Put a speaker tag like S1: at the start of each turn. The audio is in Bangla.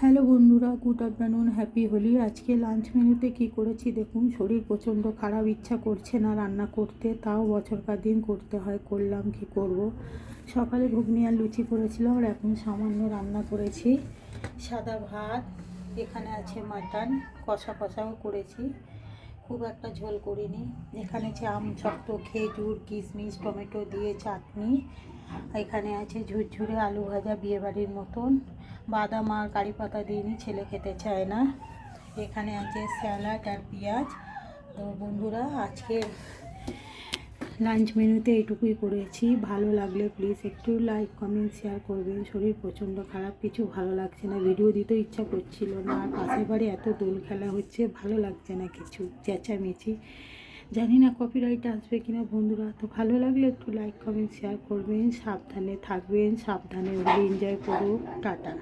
S1: হ্যালো বন্ধুরা, গুড আফটারনুন, হ্যাপি হোলি। আজকে লাঞ্চ মেনুতে কি করেছি দেখুন। শরীর প্রচণ্ড খারাপ, ইচ্ছা করছে না রান্না করতে, তাও বছরকার দিন করতে হয়, করলাম কি করব। সকালে ঘুগনি আর লুচি করেছিলাম আর এখন সামান্য রান্না করেছি সাদা ভাত। এখানে আছে মাটন, কষা কষাও করেছি, খুব একটা ঝোল করিনি। এখানে আছে আম শক্ত, খেজুর, কিশমিশ, টমেটো দিয়ে চাটনি। এখানে আছে ঝুরঝুরে আলু ভাজা, বিয়েবাড়ির মতন। বাদাম আর কারি পাতা দিইনি, ছেলে খেতে চায় না। এখানে আছে স্যালাড আর পেঁয়াজ। তো বন্ধুরা, আজকের লাঞ্চ মেনুতে এইটুকুই করেছি। ভালো লাগলে প্লিজ একটু লাইক, কমেন্ট, শেয়ার করবেন। শরীর প্রচণ্ড খারাপ, কিছু ভালো লাগছে না, ভিডিও দিতেও ইচ্ছা করছিল না। আর পাশের বাড়ি এত দোল খেলা হচ্ছে, ভালো লাগছে না, কিছু চেঁচামেচি। জানি না কপিরাইট আসবে কিনা বন্ধুরা। তো ভালো লাগলে একটু লাইক, কমেন্ট, শেয়ার করবেন। সাবধানে থাকবেন, সাবধানে এনজয় করুন। টাটা।